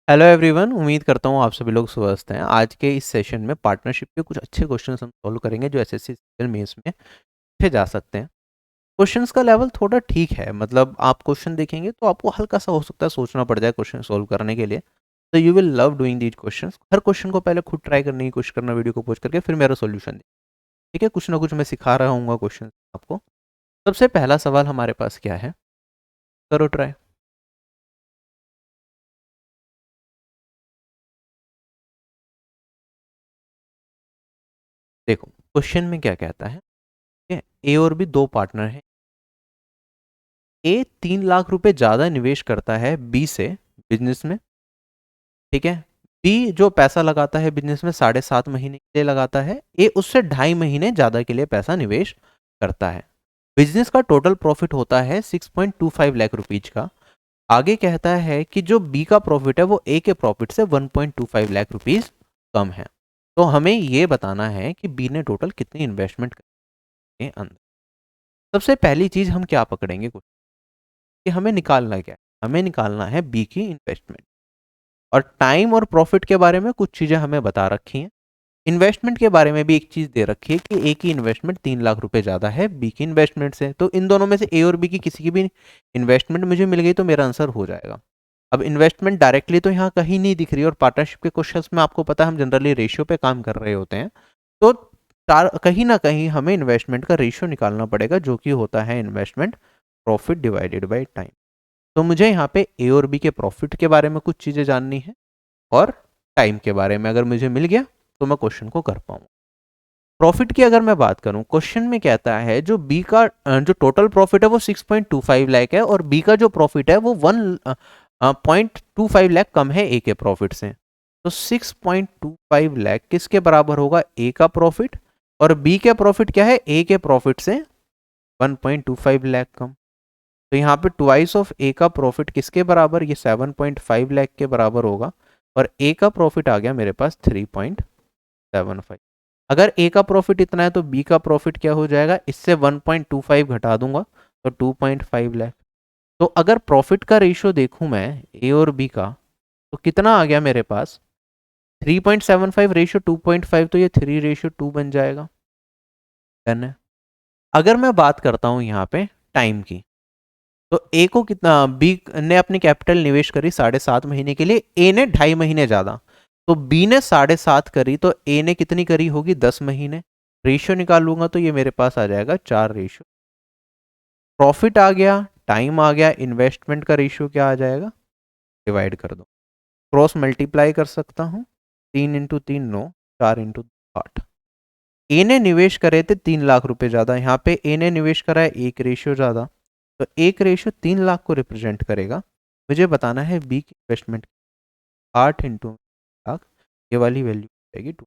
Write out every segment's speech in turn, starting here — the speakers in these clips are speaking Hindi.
हेलो एवरीवन, उम्मीद करता हूँ आप सभी लोग स्वस्थ हैं। आज के इस सेशन में पार्टनरशिप के कुछ अच्छे क्वेश्चंस हम सॉल्व करेंगे जो एसएससी सिविल मेंस में पूछे जा सकते हैं। क्वेश्चंस का लेवल थोड़ा ठीक है, मतलब आप क्वेश्चन देखेंगे तो आपको हल्का सा हो सकता है सोचना पड़ जाए क्वेश्चन सॉल्व करने के लिए। तो you will love doing these questions. Her question को पहले खुद ट्राई करने की कोशिश करना, वीडियो को पॉज करके फिर मेरा सोल्यूशन। ठीक है, कुछ ना कुछ मैं सिखा रहा हूँ क्वेश्चन आपको। सबसे पहला सवाल हमारे पास क्या है, करो ट्राई। देखो क्वेश्चन में क्या कहता है। ठीक है, ए और बी दो पार्टनर हैं। ए 3 लाख रुपए ज्यादा निवेश करता है बी से बिजनेस में। ठीक है, बी जो पैसा लगाता है बिजनेस में 7.5 महीने के लिए लगाता है, ए उससे 2.5 महीने ज्यादा के लिए पैसा निवेश करता है। बिजनेस का टोटल प्रॉफिट होता है 6.25 लाख रुपीज का। आगे कहता है कि जो बी का प्रॉफिट है वो ए के प्रॉफिट से 1.25 लाख रुपीज कम है। तो हमें ये बताना है कि बी ने टोटल कितनी इन्वेस्टमेंट करने अंदर। सबसे पहली चीज हम क्या पकड़ेंगे कि हमें निकालना क्या है। हमें निकालना है बी की इन्वेस्टमेंट। और टाइम और प्रॉफिट के बारे में कुछ चीजें हमें बता रखी हैं। इन्वेस्टमेंट के बारे में भी एक चीज दे रखी है कि ए की इन्वेस्टमेंट 3 लाख रुपए ज्यादा है बी की इन्वेस्टमेंट से। तो इन दोनों में से ए और बी की किसी की भी इन्वेस्टमेंट मुझे मिल गई तो मेरा आंसर हो जाएगा। अब इन्वेस्टमेंट डायरेक्टली तो यहाँ कहीं नहीं दिख रही, और पार्टनरशिप के क्वेश्चंस में आपको पता है हम जनरली रेशियो पे काम कर रहे होते हैं। तो कहीं ना कहीं हमें इन्वेस्टमेंट का रेशियो निकालना पड़ेगा, जो कि होता है investment profit divided by time. तो मुझे यहाँ पे ए और बी के प्रॉफिट के बारे में कुछ चीज़ें जाननी है, और टाइम के बारे में अगर मुझे मिल गया तो मैं क्वेश्चन को कर पाऊँ। प्रॉफिट की अगर मैं बात करूं, क्वेश्चन में कहता है जो बी का जो टोटल प्रॉफिट है वो 6.25 लाख है, और बी का जो प्रॉफिट है वो 1.25 लाख कम है ए के प्रॉफिट से। तो 6.25 लाख किसके बराबर होगा, ए का प्रॉफिट। और बी के प्रॉफिट क्या है, ए के प्रॉफिट से 1.25 लाख कम। तो यहाँ पे ट्वाइस ऑफ ए का प्रॉफिट किसके बराबर, ये 7.5 लाख के बराबर होगा। और ए का प्रॉफिट आ गया मेरे पास 3.75। अगर ए का प्रॉफिट इतना है तो बी का प्रॉफिट क्या हो जाएगा, इससे 1.25 घटा दूंगा तो 2.5 लाख। तो अगर प्रॉफिट का रेशियो देखूं मैं ए और बी का, तो कितना आ गया मेरे पास, 3.75 रेशियो 2.5, तो ये 3:2 बन जाएगा। डन है। अगर मैं बात करता हूं यहाँ पे टाइम की, तो ए को कितना, बी ने अपनी कैपिटल निवेश करी 7.5 महीने के लिए, ए ने 2.5 महीने ज्यादा। तो बी ने 7.5 करी तो ए ने कितनी करी होगी, 10 महीने। रेशियो निकालूंगा तो ये मेरे पास आ जाएगा 4:। प्रॉफिट आ गया, टाइम आ गया, इन्वेस्टमेंट का रेशियो क्या आ जाएगा, डिवाइड कर दो। क्रॉस मल्टीप्लाई कर सकता हूँ, 3 × 3 9, 4 × 8। ए ने निवेश करे थे 3 लाख रुपए ज्यादा, यहाँ पे ए ने निवेश करा है एक रेशियो ज्यादा। तो एक रेशियो 3 लाख को रिप्रेजेंट करेगा। मुझे बताना है बी की इन्वेस्टमेंट 8 × लाख, ये वाली वैल्यू जाएगी 2।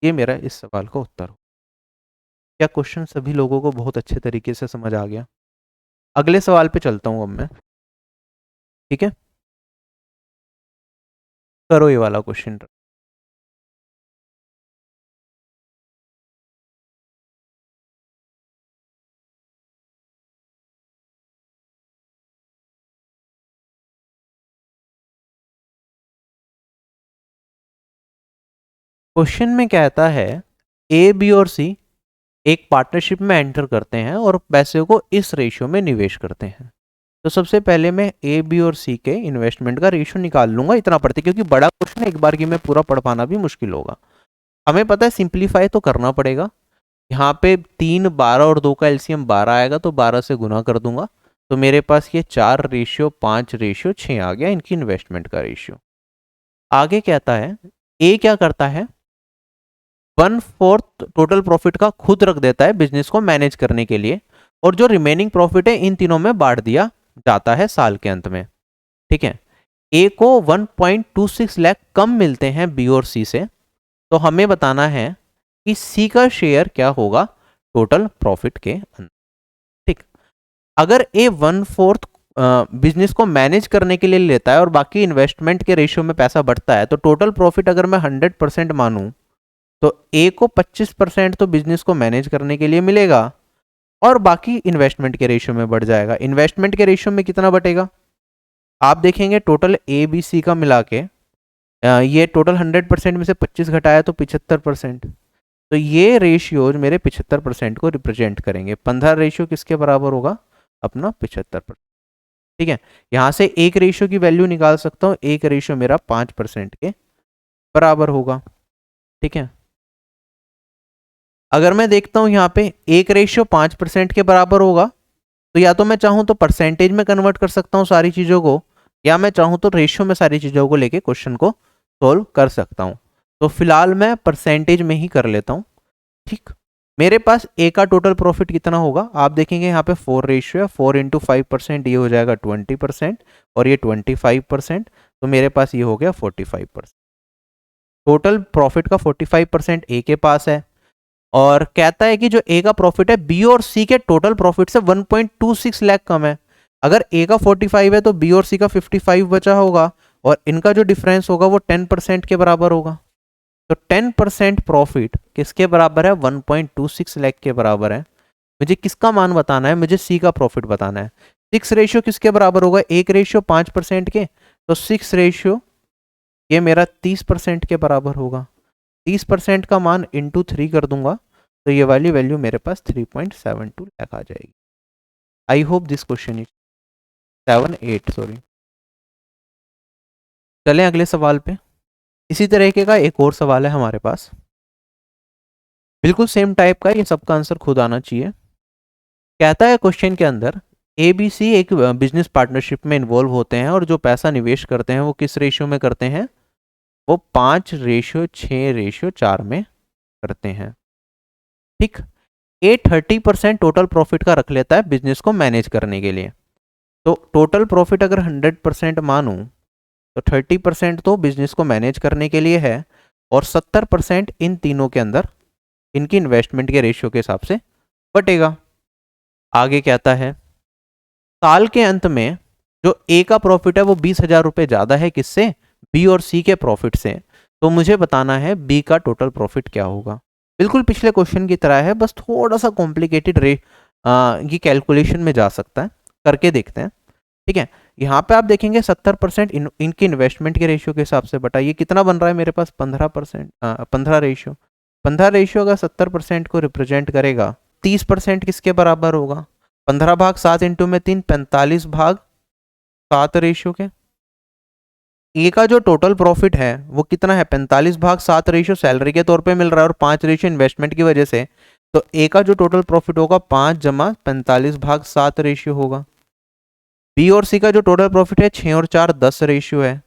ये मेरा इस सवाल का उत्तर हो। क्या क्वेश्चन सभी लोगों को बहुत अच्छे तरीके से समझ आ गया। अगले सवाल पे चलता हूँ अब मैं। ठीक है, करो ये वाला क्वेश्चन। क्वेश्चन में कहता है ए बी और सी एक पार्टनरशिप में एंटर करते हैं और पैसे को इस रेशियो में निवेश करते हैं। तो सबसे पहले मैं ए बी और सी के इन्वेस्टमेंट का रेशियो निकाल लूंगा, इतना पढ़ते, क्योंकि बड़ा क्वेश्चन एक बार की में पूरा पढ़ पाना भी मुश्किल होगा। हमें पता है सिंप्लीफाई तो करना पड़ेगा। यहाँ पे 3 12 और 2 का एलसीएम 12 आएगा, तो 12 से गुना कर दूंगा। तो मेरे पास ये 4:5:6 आ गया इनकी इन्वेस्टमेंट का रेशियो। आगे कहता है ए क्या करता है, 1/4 टोटल प्रॉफिट का खुद रख देता है बिजनेस को मैनेज करने के लिए, और जो रिमेनिंग प्रॉफिट है इन तीनों में बांट दिया जाता है साल के अंत में। ठीक है, ए को 1.26 लाख कम मिलते हैं बी और सी से। तो हमें बताना है कि सी का शेयर क्या होगा टोटल प्रॉफिट के अंदर। ठीक, अगर ए 1/4 बिजनेस को मैनेज करने के लिए लेता है और बाकी इन्वेस्टमेंट के रेशियो में पैसा बढ़ता है, तो टोटल प्रॉफिट अगर मैं 100% मानूं, तो ए को 25% तो बिजनेस को मैनेज करने के लिए मिलेगा, और बाकी इन्वेस्टमेंट के रेशियो में बढ़ जाएगा। इन्वेस्टमेंट के रेशियो में कितना बटेगा, आप देखेंगे टोटल ए बी सी का मिला के ये टोटल 100% में से 25 घटाया तो 75%। तो ये रेशियोज मेरे 75% को रिप्रेजेंट करेंगे। 15 रेशियो किसके बराबर होगा? अपना 75%। ठीक है, यहां से एक रेशियो की वैल्यू निकाल सकता हूं, एक रेशियो मेरा 5% के बराबर होगा। ठीक है, अगर मैं देखता हूं यहाँ पे एक रेशियो 5% के बराबर होगा, तो या तो मैं चाहूं तो परसेंटेज में कन्वर्ट कर सकता हूं सारी चीजों को, या मैं चाहूं तो रेशियो में सारी चीजों को लेके क्वेश्चन को सोल्व कर सकता हूं। तो फिलहाल मैं परसेंटेज में ही कर लेता हूं। ठीक, मेरे पास ए का टोटल प्रॉफिट कितना होगा? आप देखेंगे यहाँ पे 4 रेशियो है, 4 इंटू 5%, ये हो जाएगा 20%, और ये 25%, तो मेरे पास ये हो गया 45%। टोटल प्रॉफिट का 45% ए के पास है, और कहता है कि जो ए का प्रॉफिट है बी और सी के टोटल प्रॉफिट से 1.26 लाख कम है। अगर ए का 45 है तो बी और सी का 55 बचा होगा, और इनका जो डिफरेंस होगा वो 10% के बराबर होगा। तो 10% प्रॉफिट किसके बराबर है? 1.26 लाख के बराबर है। मुझे किसका मान बताना है? मुझे सी का प्रॉफिट बताना है। 6 रेशियो किसके बराबर होगा? एक रेशियो 5% के, तो 6 रेशियो ये मेरा 30% के बराबर होगा। 30% का मान इंटू 3 कर दूंगा, तो ये वाली वैल्यू मेरे पास 3.72 लाख आ जाएगी। आई hope this question is 7-8 sorry. चलें अगले सवाल पे। इसी तरीके का एक और सवाल है हमारे पास, बिल्कुल सेम टाइप का, ये सबका आंसर खुद आना चाहिए। कहता है क्वेश्चन के अंदर ए बी सी एक बिजनेस पार्टनरशिप में इन्वॉल्व होते हैं, और जो पैसा निवेश करते हैं वो किस रेशियो में करते हैं? वो 5:6:4 में करते हैं। ठीक, ए 30% टोटल प्रॉफिट का रख लेता है बिजनेस को मैनेज करने के लिए। तो टोटल प्रॉफिट अगर 100% मानूं, तो 30% तो बिजनेस को मैनेज करने के लिए है, और 70% इन तीनों के अंदर इनकी इन्वेस्टमेंट के रेशियो के हिसाब से बटेगा। आगे कहता है साल के अंत में जो ए का प्रॉफिट है वो 20,000 रुपये ज़्यादा है किससे? बी और सी के प्रॉफिट से। तो मुझे बताना है बी का टोटल प्रॉफिट क्या होगा। बिल्कुल पिछले क्वेश्चन की तरह है, बस थोड़ा सा कॉम्प्लिकेटेड ये कैलकुलेशन में जा सकता है, करके देखते हैं। ठीक है, यहाँ पे आप देखेंगे 70% इनकी इन्वेस्टमेंट के रेशियो के हिसाब से बटा, ये कितना बन रहा है मेरे पास? 15%, 15 रेशियो। 15 रेशियो अगर 70% को रिप्रेजेंट करेगा, 30% किसके बराबर होगा? 15/7 इंटू में 3, 45/7 रेशियो के। ए का जो टोटल प्रॉफिट है वो कितना है? 45/7 रेशियो सैलरी के तौर पे मिल रहा है, और 5 रेशियो इन्वेस्टमेंट की वजह से। तो ए का जो टोटल प्रॉफिट होगा 5 जमा 45/7 रेशियो होगा। बी और सी का जो टोटल प्रॉफिट है 6 और 4 10 रेशियो है।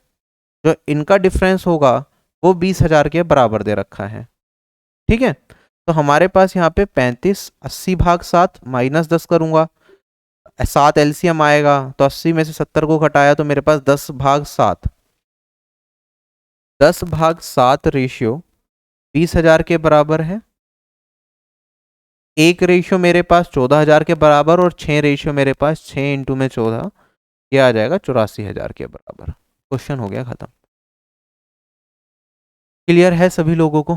जो इनका डिफरेंस होगा वो 20,000 के बराबर दे रखा है। ठीक है, तो हमारे पास यहाँ पे 35 80/7 -10 करूंगा, 7 एलसीएम आएगा, तो 80 में से 70 को घटाया तो मेरे पास 10/7, 10/7 रेशियो 20,000 के बराबर है। एक रेशियो मेरे पास 14,000 के बराबर, और 6 रेशियो मेरे पास 6 इंटू में 14, ये आ जाएगा 84,000 के बराबर। क्वेश्चन हो गया खत्म। क्लियर है सभी लोगों को?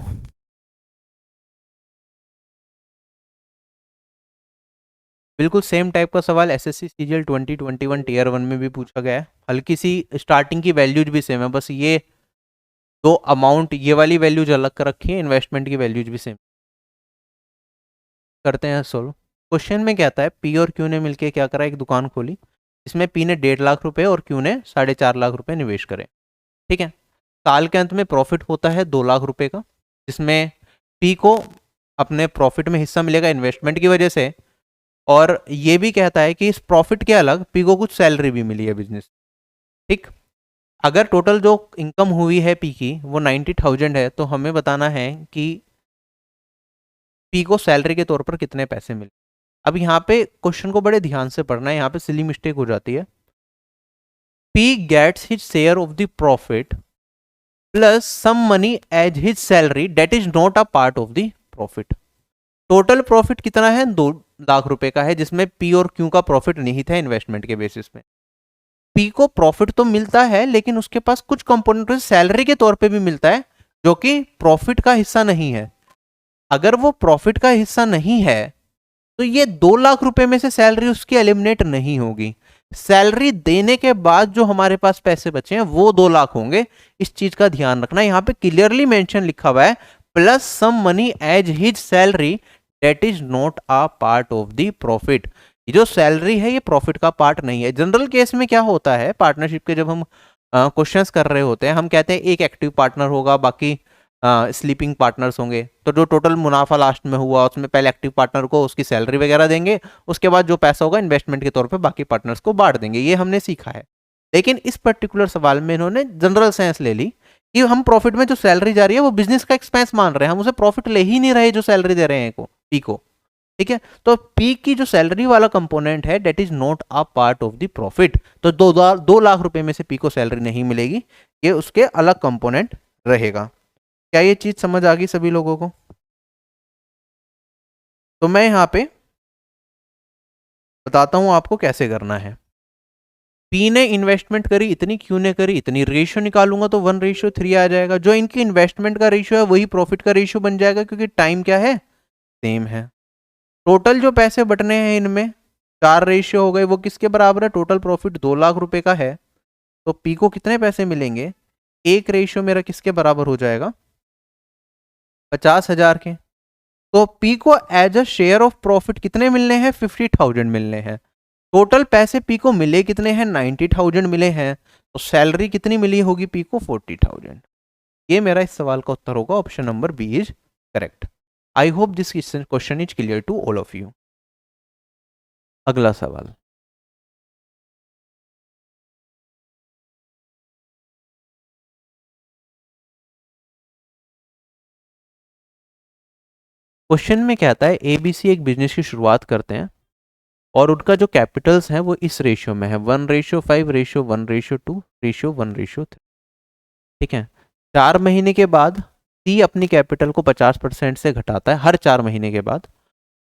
बिल्कुल सेम टाइप का सवाल एसएससी सीजीएल 2021 टीयर 1 में भी पूछा गया है। हल्की सी स्टार्टिंग की वैल्यूज भी सेम है, बस ये दो अमाउंट, ये वाली वैल्यूज अलग कर रखी है, इन्वेस्टमेंट की वैल्यूज भी सेम। करते हैं सोल्व। क्वेश्चन में कहता है पी और क्यू ने मिलकर क्या करा? एक दुकान खोली, इसमें पी ने 1.5 लाख रुपए और क्यू ने 4.5 लाख रुपए निवेश करे। ठीक है, साल के अंत में प्रॉफिट होता है 2 लाख रुपए का, जिसमें पी को अपने प्रॉफिट में हिस्सा मिलेगा इन्वेस्टमेंट की वजह से, और ये भी कहता है कि इस प्रॉफिट के अलग पी को कुछ सैलरी भी मिली है बिजनेस। ठीक, अगर टोटल जो इनकम हुई है पी की वो 90,000 है, तो हमें बताना है कि पी को सैलरी के तौर पर कितने पैसे मिले। अब यहाँ पे क्वेश्चन को बड़े ध्यान से पढ़ना है, यहाँ पे सिली मिस्टेक हो जाती है। P gets his share of the profit plus some money as his salary that is not a part of the profit. Total profit कितना है? 2 लाख रुपए का है, जिसमें पी और क्यू का प्रॉफिट निहित है इन्वेस्टमेंट के बेसिस पे। पी को प्रॉफिट तो मिलता है, लेकिन उसके पास कुछ कंपोनेंट सैलरी के तौर पे भी मिलता है, जो कि प्रॉफिट का हिस्सा नहीं है। अगर वो प्रॉफिट का हिस्सा नहीं है, तो ये 2 लाख रुपए में से सैलरी उसकी एलिमिनेट नहीं होगी। सैलरी देने के बाद जो हमारे पास पैसे बचे हैं वो 2 लाख होंगे। इस चीज का ध्यान रखना, यहाँ पे क्लियरली मेंशन लिखा हुआ है plus some money as his salary that is not a part of the profit. ये जो सैलरी है ये प्रॉफिट का पार्ट नहीं है। जनरल केस में क्या होता है, पार्टनरशिप के जब हम क्वेश्चंस कर रहे होते हैं, हम कहते हैं एक एक्टिव पार्टनर होगा, बाकी स्लीपिंग पार्टनर्स होंगे। तो जो टोटल मुनाफा लास्ट में हुआ उसमें पहले एक्टिव पार्टनर को उसकी सैलरी वगैरह देंगे, उसके बाद जो पैसा होगा इन्वेस्टमेंट के तौर पे बाकी पार्टनर्स को बांट देंगे। ये हमने सीखा है। लेकिन इस पर्टिकुलर सवाल में इन्होंने जनरल सेंस ले ली कि हम प्रॉफिट में जो सैलरी जा रही है वो बिजनेस का एक्सपेंस मान रहे हैं, हम उसे प्रॉफिट ले ही नहीं रहे जो सैलरी दे रहे हैं पी को। ठीक है, तो पी की जो सैलरी वाला कंपोनेंट है that is not a part of the profit. तो 2 लाख रुपए में से पी को सैलरी नहीं मिलेगी, ये उसके अलग कंपोनेंट रहेगा। क्या ये चीज समझ आ गई सभी लोगों को? तो मैं यहां पे बताता हूं आपको कैसे करना है। पी ने इन्वेस्टमेंट करी इतनी, क्यू ने करी इतनी, रेशियो निकालूंगा तो 1:3 आ जाएगा। जो इनकी इन्वेस्टमेंट का रेशियो है वही प्रॉफिट का रेशियो बन जाएगा, क्योंकि टाइम क्या है, सेम है। टोटल जो पैसे बटने हैं इनमें 4 रेशियो हो गए, वो किसके बराबर है, टोटल प्रॉफिट 2 लाख रुपए का है, तो पी को कितने पैसे मिलेंगे, 1 रेशियो मेरा किसके बराबर हो जाएगा, 50,000 के। तो पी को as a share of profit कितने मिलने हैं, 50,000 मिलने हैं। टोटल पैसे पी को मिले कितने हैं, 90,000 मिले हैं। तो सैलरी कितनी मिली होगी पी को, 40,000। ये मेरा इस सवाल का उत्तर होगा, option number B is correct. I hope this question is clear to all of you. अगला सवाल, क्वेश्चन में कहता है एबीसी एक बिजनेस की शुरुआत करते हैं और उनका जो कैपिटल्स हैं वो इस रेशियो में है, 1:5, रेशियो 1:2, रेशियो 1:3। ठीक है, 4 महीने के बाद सी अपनी कैपिटल को 50% से घटाता है हर 4 महीने के बाद,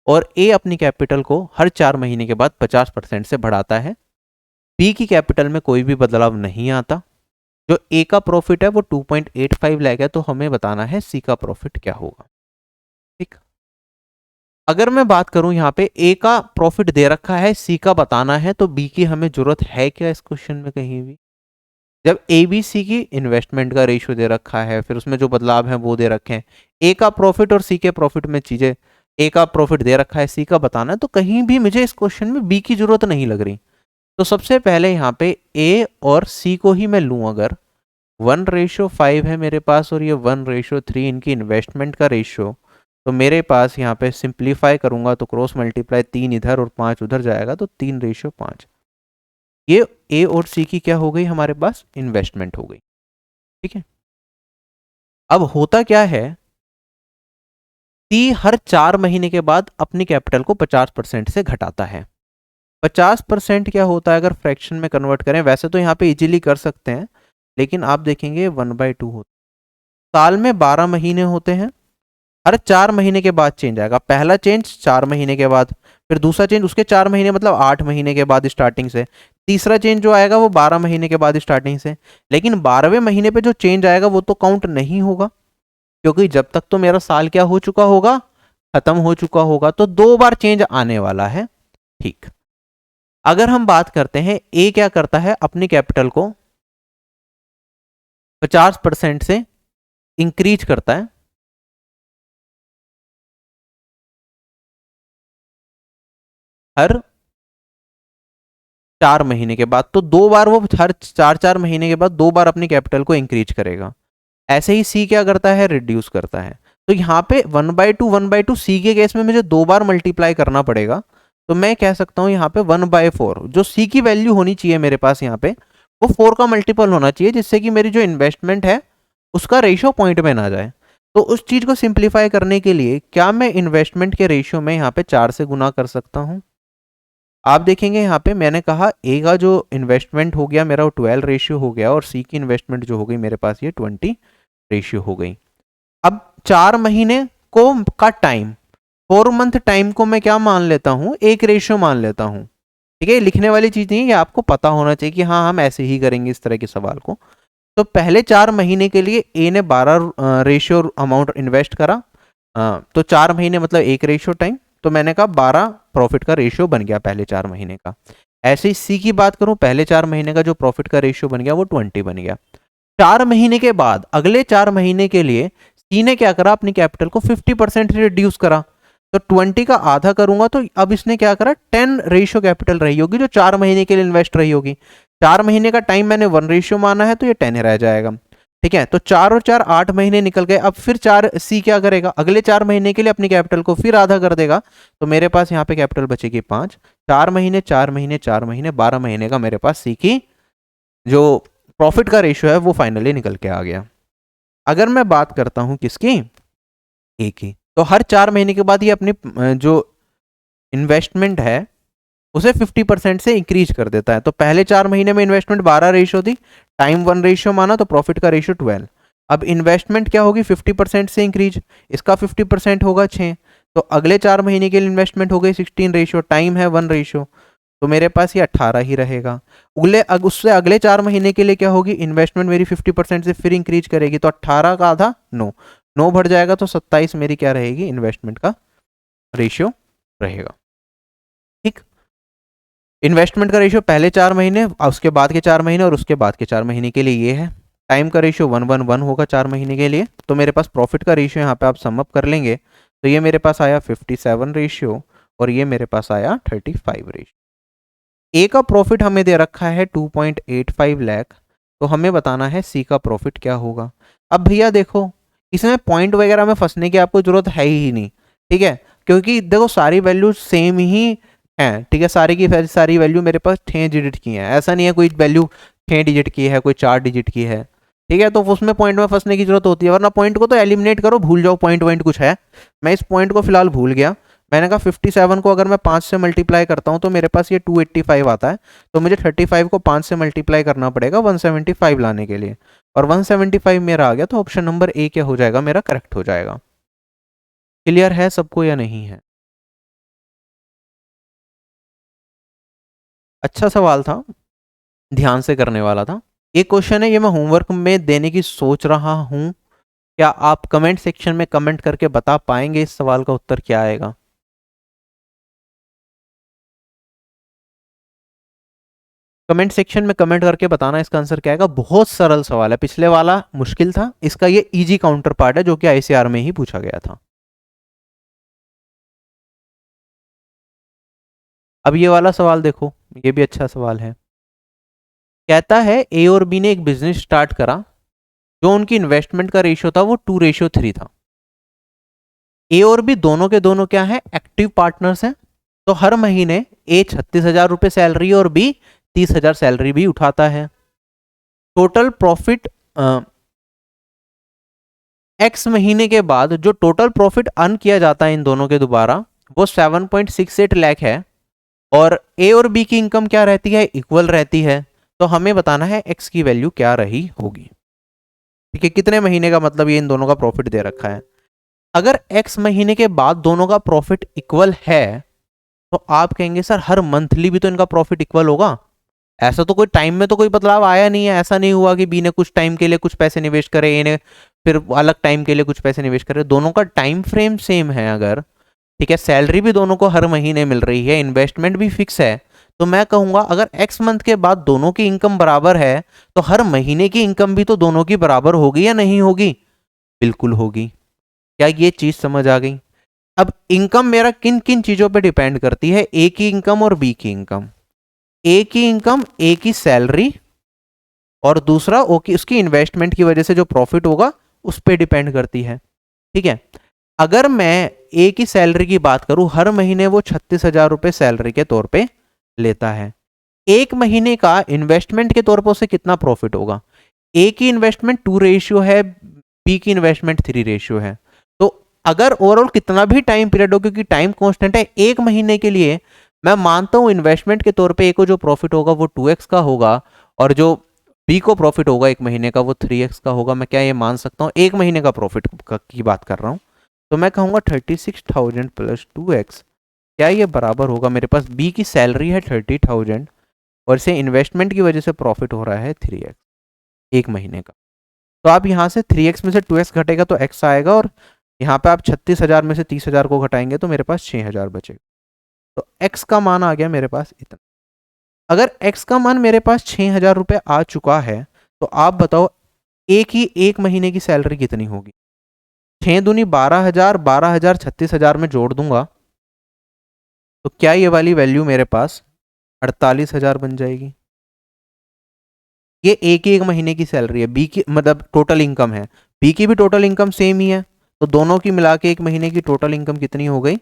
और ए अपनी कैपिटल को हर 4 महीने के बाद 50% से बढ़ाता है। बी की कैपिटल में कोई भी बदलाव नहीं आता। जो ए का प्रॉफिट है वो 2.85 लाख है, तो हमें बताना है सी का प्रॉफिट क्या होगा। ठीक, अगर मैं बात करूं यहाँ पे ए का प्रॉफिट दे रखा है, सी का बताना है, तो बी की हमें जरूरत है क्या इस क्वेश्चन में कहीं भी? जब ए बी सी की इन्वेस्टमेंट का रेशियो दे रखा है, फिर उसमें जो बदलाव है वो दे रखे हैं, ए का प्रॉफिट और सी के प्रॉफिट में चीजें, ए का प्रॉफिट दे रखा है, सी का बताना है, तो कहीं भी मुझे इस क्वेश्चन में बी की जरूरत नहीं लग रही। तो सबसे पहले यहाँ पे ए और सी को ही मैं लूँ, अगर 1:5 है मेरे पास और ये 1:3 इनकी इन्वेस्टमेंट का रेशियो, तो मेरे पास यहाँ पे सिंप्लीफाई करूंगा तो क्रॉस मल्टीप्लाई 3 इधर और 5 उधर जाएगा, तो 3:5। ये ए और सी की क्या हो गई हमारे पास, इन्वेस्टमेंट हो गई। ठीक है, अब होता क्या है, सी हर 4 महीने के बाद अपनी कैपिटल को 50% से घटाता है। 50% क्या होता है अगर फ्रैक्शन में कन्वर्ट करें, वैसे तो यहाँ पे इजीली कर सकते हैं, लेकिन आप देखेंगे 1/2 होता है। साल में 12 महीने होते हैं, हर 4 महीने के बाद चेंज आएगा। पहला चेंज 4 महीने के बाद, फिर दूसरा चेंज उसके 4 महीने मतलब 8 महीने के बाद स्टार्टिंग से, तीसरा चेंज जो आएगा वो 12 महीने के बाद स्टार्टिंग से। लेकिन 12वें महीने पे जो चेंज आएगा वो तो काउंट नहीं होगा, क्योंकि जब तक तो मेरा साल क्या हो चुका होगा, खत्म हो चुका होगा, तो 2 बार चेंज आने वाला है। ठीक, अगर हम बात करते हैं ए क्या करता है, अपनी कैपिटल को 50% से इंक्रीज करता है हर 4 महीने के बाद, तो 2 बार वो हर 4 महीने के बाद 2 बार अपनी कैपिटल को इंक्रीज करेगा। ऐसे ही सी क्या करता है, रिड्यूस करता है। तो यहाँ पे 1/2 सी के केस में मुझे 2 बार मल्टीप्लाई करना पड़ेगा, तो मैं कह सकता हूँ यहाँ पे 1/4 जो सी की वैल्यू होनी चाहिए मेरे पास, यहाँ पे वो 4 का मल्टीपल होना चाहिए, जिससे कि मेरी जो इन्वेस्टमेंट है उसका रेशियो पॉइंट में ना जाए। तो उस चीज को सिंप्लीफाई करने के लिए क्या मैं इन्वेस्टमेंट के रेशियो में यहाँ पे 4 से गुना कर सकता हूँ। आप देखेंगे यहाँ पे मैंने कहा ए का जो इन्वेस्टमेंट हो गया मेरा वो 12 रेशियो हो गया, और सी की इन्वेस्टमेंट जो हो गई मेरे पास ये 20 रेशियो हो गई। अब 4 महीने को का टाइम, 4 मंथ टाइम को मैं क्या मान लेता हूँ, 1 रेशियो मान लेता हूँ। ठीक है, लिखने वाली चीज नहीं है, ये आपको पता होना चाहिए कि हाँ हम ऐसे ही करेंगे इस तरह के सवाल को। तो पहले 4 महीने के लिए ए ने 12 रेशियो अमाउंट इन्वेस्ट करा, तो 4 महीने मतलब 1 रेशियो टाइम, तो मैंने कहा 12 प्रॉफिट का रेशियो बन गया पहले 4 महीने का। ऐसे ही सी की बात करूं, पहले 4 महीने का जो प्रॉफिट का रेशियो बन गया वो 20 बन गया। 4 महीने के बाद अगले 4 महीने के लिए सी ने क्या करा, अपनी कैपिटल को 50% रिड्यूस करा। तो 20 का आधा करूंगा तो अब इसने क्या करा, 10 रेशियो कैपिटल रही होगी जो 4 महीने के लिए इन्वेस्ट रही होगी। 4 महीने का टाइम मैंने 1 रेशियो माना है तो ये 10 रह जाएगा। ठीक है, तो 4 और 4 8 महीने निकल गए। अब फिर 4 सी क्या करेगा, अगले 4 महीने के लिए अपनी कैपिटल को फिर आधा कर देगा। तो मेरे पास यहाँ पे कैपिटल बचेगी 5। 4 महीने 4 महीने 4 महीने 12 महीने का मेरे पास सी की जो प्रॉफिट का रेशियो है वो फाइनली निकल के आ गया। अगर मैं बात करता हूं किसकी, ए की, तो हर 4 महीने के बाद ये अपनी जो इन्वेस्टमेंट है उसे 50% से इंक्रीज कर देता है। तो पहले 4 महीने में इन्वेस्टमेंट 12 रेशियो थी, टाइम 1 रेशियो माना तो प्रॉफिट का रेशियो 12। अब इन्वेस्टमेंट क्या होगी, 50% से इंक्रीज, इसका 50% होगा 6। तो अगले 4 महीने के लिए इन्वेस्टमेंट हो गई 16 रेशियो, टाइम है 1 रेशियो, तो मेरे पास ये 18 ही रहेगा। उससे अगले 4 महीने के लिए क्या होगी, इन्वेस्टमेंट मेरी 50% से फिर इंक्रीज करेगी, तो 18 का आधा 9, 9 बढ़ जाएगा तो 27 मेरी क्या रहेगी, इन्वेस्टमेंट का रेशियो रहेगा। ठीक, इन्वेस्टमेंट का रेशियो पहले 4 महीने, उसके बाद के 4 महीने और उसके बाद के 4 महीने के लिए ये है। टाइम का रेशियो 1 होगा 4 महीने के लिए। तो मेरे पास प्रॉफिट का रेशियो यहाँ पे आप समअप कर लेंगे तो ये मेरे पास आया 57 रेशियो और ये मेरे पास आया 35 रेशियो। ए का प्रॉफिट हमें दे रखा है 2.85 लाख, तो हमें बताना है सी का प्रॉफिट क्या होगा। अब भैया देखो, इसमें पॉइंट वगैरह में फंसने की आपको जरूरत है ही नहीं, ठीक है, क्योंकि देखो सारी वैल्यू सेम ही हैं। ठीक है, सारी की सारी वैल्यू मेरे पास 6 डिजिट की है, ऐसा नहीं है कोई वैल्यू 6 डिजिट की है, कोई 4 डिजिट की है। ठीक है, तो उसमें पॉइंट में फंसने की जरूरत होती है, वरना पॉइंट को तो एलिमिनेट करो, भूल जाओ पॉइंट वॉइंट कुछ है। मैं इस पॉइंट को फिलहाल भूल गया। मैंने कहा 57 को अगर मैं 5 से मल्टीप्लाई करता हूं तो मेरे पास ये 285 आता है, तो मुझे 35 को 5 से मल्टीप्लाई करना पड़ेगा 175 लाने के लिए, और 175 मेरा आ गया, तो ऑप्शन नंबर ए क्या हो जाएगा, मेरा करेक्ट हो जाएगा। क्लियर है सबको या नहीं है? अच्छा सवाल था, ध्यान से करने वाला था। एक क्वेश्चन है, ये मैं होमवर्क में देने की सोच रहा हूं, क्या आप कमेंट सेक्शन में कमेंट करके बता पाएंगे इस सवाल का उत्तर क्या आएगा? कमेंट सेक्शन में कमेंट करके बताना इसका आंसर क्या आएगा। बहुत सरल सवाल है, पिछले वाला मुश्किल था, इसका ये इजी काउंटर पार्ट है जो कि आईसीआर में ही पूछा गया था। अब ये वाला सवाल देखो, ये भी अच्छा सवाल है। कहता है ए और बी ने एक बिजनेस स्टार्ट करा, जो उनकी इन्वेस्टमेंट का रेशियो था वो 2:3 था। ए और बी दोनों के दोनों क्या है, एक्टिव पार्टनर्स हैं। तो हर महीने ए 36,000 रुपए सैलरी और बी 30,000 सैलरी भी उठाता है। टोटल प्रॉफिट एक्स महीने के बाद जो टोटल प्रॉफिट अर्न किया जाता है इन दोनों के दोबारा वो 7.68 लाख है, और ए और बी की इनकम क्या रहती है, इक्वल रहती है। तो हमें बताना है एक्स की वैल्यू क्या रही होगी। ठीक है, कितने महीने का, मतलब ये इन दोनों का प्रॉफिट दे रखा है। अगर एक्स महीने के बाद दोनों का प्रॉफिट इक्वल है तो आप कहेंगे सर हर मंथली भी तो इनका प्रॉफिट इक्वल होगा। ऐसा तो कोई टाइम में तो कोई बदलाव आया नहीं है, ऐसा नहीं हुआ कि बी ने कुछ टाइम के लिए कुछ पैसे निवेश करे, ए ने फिर अलग टाइम के लिए कुछ पैसे निवेश करे, दोनों का टाइम फ्रेम सेम है अगर, ठीक है, सैलरी भी दोनों को हर महीने मिल रही है, इन्वेस्टमेंट भी फिक्स है, तो मैं कहूंगा अगर एक्स मंथ के बाद दोनों की इनकम बराबर है तो हर महीने की इनकम भी तो दोनों की बराबर होगी या नहीं होगी? बिल्कुल होगी। क्या ये चीज समझ आ गई? अब इनकम मेरा किन किन चीजों पे डिपेंड करती है, ए की इनकम और बी की इनकम। ए की इनकम, ए की सैलरी, और दूसरा ओ की उसकी इन्वेस्टमेंट की वजह से जो प्रॉफिट होगा उस पर डिपेंड करती है। ठीक है, अगर मैं ए की सैलरी की बात करूं, हर महीने वो 36,000 रुपए सैलरी के तौर पे लेता है। एक महीने का इन्वेस्टमेंट के तौर पर उसे कितना प्रॉफिट होगा? ए की इन्वेस्टमेंट 2 रेशियो है, बी की इन्वेस्टमेंट 3 रेशियो है। तो अगर ओवरऑल कितना भी टाइम पीरियड हो, क्योंकि टाइम कांस्टेंट है, एक महीने के लिए मैं मानता हूं इन्वेस्टमेंट के तौर पे ए को जो प्रॉफिट होगा वो 2x का होगा, और जो बी को प्रॉफिट होगा एक महीने का वो 3x का होगा। मैं क्या ये मान सकता हूँ? एक महीने का प्रॉफिट की बात कर रहा हूँ, तो मैं कहूँगा 36,000 प्लस 2x, क्या ये बराबर होगा, मेरे पास बी की सैलरी है 30,000 और इसे इन्वेस्टमेंट की वजह से प्रॉफिट हो रहा है 3x एक महीने का। तो आप यहाँ से 3x में से 2x घटेगा तो x आएगा, और यहाँ पे आप 36,000 में से 30,000 को घटाएंगे तो मेरे पास 6,000 बचेगा। तो x का मान आ गया मेरे पास इतना। अगर x का मान मेरे पास 6,000 रुपये आ चुका है, तो आप बताओ एक ही एक महीने की सैलरी कितनी होगी? 6 दूनी 12,000, 12,000 36,000 में जोड़ दूंगा तो क्या ये वाली वैल्यू मेरे पास 48,000 बन जाएगी। ये एक ही एक महीने की सैलरी है, बी की मतलब टोटल इनकम है, बी की भी टोटल इनकम सेम ही है, तो दोनों की मिला के एक महीने की टोटल इनकम कितनी हो गई?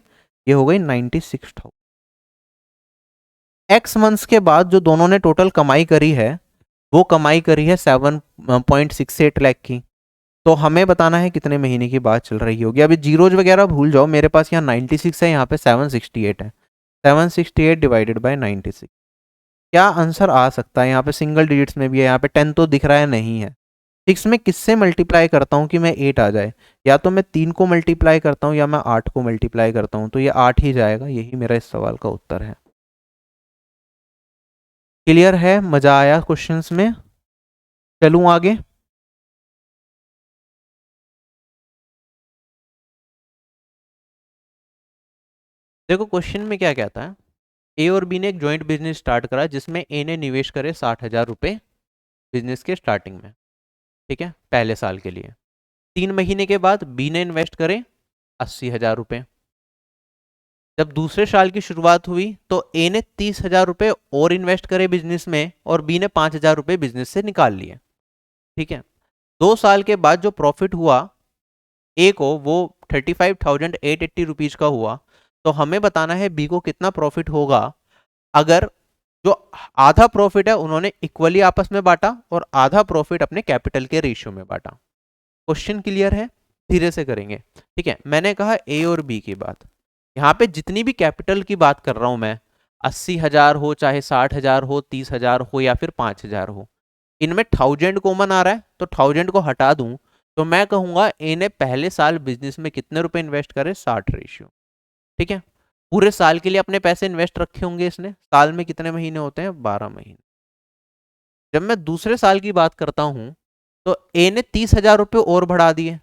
ये हो गई 96,000। एक्स मंथ्स के बाद जो दोनों ने टोटल कमाई करी है, वो कमाई करी है 7.68 लाख की। तो हमें बताना है कितने महीने की बात चल रही होगी। अभी जीरोज वगैरह भूल जाओ, मेरे पास यहाँ 96 है, यहाँ पे 768 है। 768 डिवाइडेड बाय 96, क्या आंसर आ सकता है? यहाँ पे सिंगल डिजिट्स में भी है, यहाँ पे 10 तो दिख रहा है, नहीं है। 6 में किससे मल्टीप्लाई करता हूँ कि मैं 8 आ जाए? या तो मैं 3 को मल्टीप्लाई करता हूँ या मैं 8 को मल्टीप्लाई करता हूँ, तो ये 8 ही जाएगा। यही मेरा इस सवाल का उत्तर है। क्लियर है? मजा आया क्वेश्चंस में? चलूं आगे? देखो क्वेश्चन में क्या कहता है, ए और बी ने एक जॉइंट बिजनेस स्टार्ट करा जिसमें ए ने निवेश करे 60,000 रुपये बिजनेस के स्टार्टिंग में, ठीक है, पहले साल के लिए। 3 महीने के बाद बी ने इन्वेस्ट करे 80,000 रुपये। जब दूसरे साल की शुरुआत हुई तो ए ने 30,000 रुपये और इन्वेस्ट करे बिजनेस में और बी ने 5,000 रुपये बिजनेस से निकाल लिए, ठीक है। 2 साल के बाद जो प्रॉफिट हुआ ए को वो 35,880 रुपीज का हुआ। तो हमें बताना है बी को कितना प्रॉफिट होगा अगर जो आधा प्रॉफिट है उन्होंने इक्वली आपस में बांटा और आधा प्रॉफिट अपने कैपिटल के रेशियो में बांटा। क्वेश्चन क्लियर है? धीरे से करेंगे, ठीक है। मैंने कहा ए और बी की बात, यहाँ पे जितनी भी कैपिटल की बात कर रहा हूं मैं, 80,000 हो चाहे 60,000 हो, 30,000 हो या फिर 5,000 हो, इनमें 1000 कॉमन आ रहा है, तो 1000 को हटा दूं तो मैं कहूंगा ए ने पहले साल बिजनेस में कितने रुपए इन्वेस्ट करे? 60 रेशियो, ठीक है। पूरे साल के लिए अपने पैसे इन्वेस्ट रखे होंगे इसने। साल में कितने महीने होते हैं? 12 महीने। जब मैं दूसरे साल की बात करता हूं तो ए ने 30,000 रुपये और बढ़ा दिए,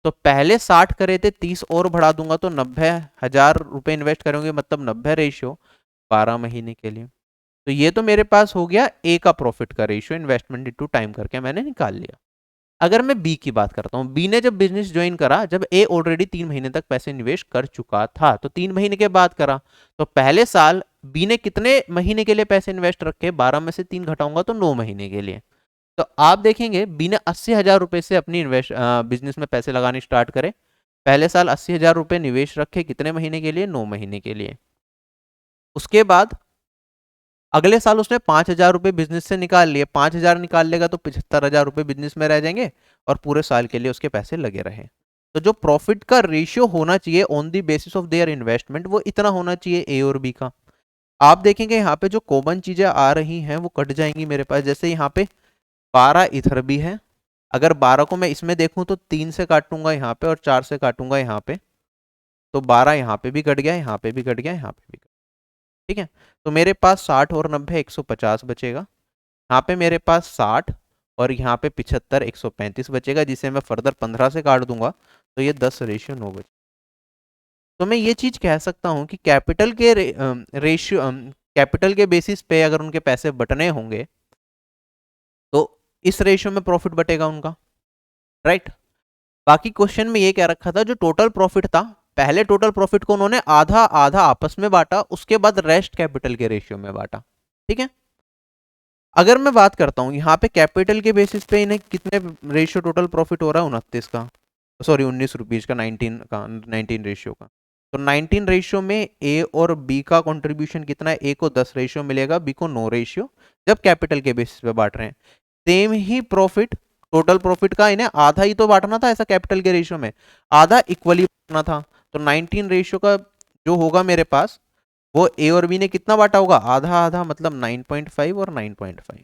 तो पहले 60 करे थे, 30 और बढ़ा दूंगा तो 90,000 रुपये इन्वेस्ट करेंगे, मतलब 90 रेशियो 12 महीने के लिए। तो ये तो मेरे पास हो गया ए का प्रॉफिट का रेशियो, इन्वेस्टमेंट इनटू टाइम करके मैंने निकाल लिया। अगर मैं बी की बात करता हूं, बी ने जब बिजनेस ज्वाइन करा, जब ए ऑलरेडी 3 महीने तक पैसे निवेश कर चुका था, तो 3 महीने के बाद करा, तो पहले साल बी ने कितने महीने के लिए पैसे इन्वेस्ट रखे? 12 में से 3 घटाऊंगा तो 9 महीने के लिए। तो आप देखेंगे बी ने 80,000 रुपए से अपनी इन्वेस्ट बिजनेस में पैसे लगाने स्टार्ट करे। पहले साल 80,000 रुपये निवेश रखे, कितने महीने के लिए? 9 महीने के लिए। उसके बाद अगले साल उसने 5,000 रुपये बिजनेस से निकाल लिए। 5,000 निकाल लेगा तो 75,000 रुपये बिजनेस में रह जाएंगे और पूरे साल के लिए उसके पैसे लगे रहे। तो जो प्रॉफिट का रेशियो होना चाहिए on the basis of their investment, वो इतना होना चाहिए ए और बी का। आप देखेंगे यहाँ पे जो कॉमन चीजें आ रही हैं वो कट जाएंगी मेरे पास। जैसे यहाँ पे 12 इधर भी है, अगर 12 को मैं इसमें देखूं तो 3 से काटूंगा यहाँ पे और 4 से काटूंगा यहाँ पे, तो 12 यहाँ पे भी कट गया, यहाँ पे भी कट गया, यहाँ पे भी कट, ठीक है। तो मेरे पास 60 और 90 150 बचेगा। यहाँ पे मेरे पास 60 और यहाँ पे 75 135 बचेगा, जिसे मैं फर्दर 15 से काट दूंगा तो ये 10 रेशियो 9 बचे। तो मैं ये चीज कह सकता हूँ कि कैपिटल के रेशियो कैपिटल के बेसिस पे अगर उनके पैसे बटने होंगे तो इस रेशियो में प्रॉफिट बटेगा उनका, राइट। बाकी क्वेश्चन में ये कह रखा था जो टोटल प्रॉफिट था, पहले टोटल प्रॉफिट को उन्होंने आधा आधा आपस में बांटा, उसके बाद रेस्ट कैपिटल के रेशियो में बांटा, ठीक है। अगर मैं बात करता हूं यहाँ पे कैपिटल के बेसिस पे इन्हें कितने रेशियो टोटल प्रॉफिट हो रहा है? 29 का, सॉरी 19 रुपीज का, 19 का, 19 रेशियो का। तो 19 रेशियो में ए और बी का कंट्रीब्यूशन कितना है? ए को 10 रेशियो मिलेगा, बी को 9 रेशियो, जब कैपिटल के बेसिस पे बांट रहे हैं। सेम ही प्रॉफिट, टोटल प्रॉफिट का इन्हें आधा ही तो बांटना था, ऐसा कैपिटल के रेशियो में आधा इक्वली बांटना था। तो 19 रेशियो का जो होगा मेरे पास, वो ए और बी ने कितना बांटा होगा? आधा आधा, मतलब 9.5 और 9.5,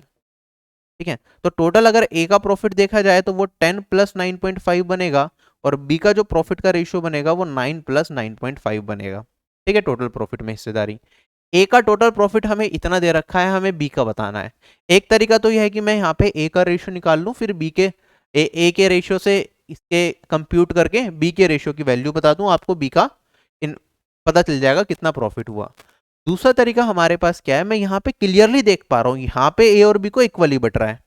ठीक है। तो टोटल अगर ए का प्रॉफिट देखा जाए तो वो 10 प्लस 9.5 बनेगा और बी का जो प्रॉफिट का रेशियो बनेगा वो 9 प्लस 9.5 बनेगा, ठीक है। टोटल प्रॉफिट में हिस्सेदारी, ए का टोटल प्रॉफिट हमें इतना दे रखा है, हमें बी का बताना है। एक तरीका तो यह है कि मैं यहाँ पे ए का रेशियो निकाल लूँ, फिर बी के ए के रेशियो से इसके कंप्यूट करके बी के रेशियो की वैल्यू बता दूं आपको, बी का इन पता चल जाएगा कितना प्रॉफिट हुआ। दूसरा तरीका हमारे पास क्या है, मैं यहाँ पे क्लियरली देख पा रहा हूँ यहाँ पे ए और बी को इक्वली बट रहा है,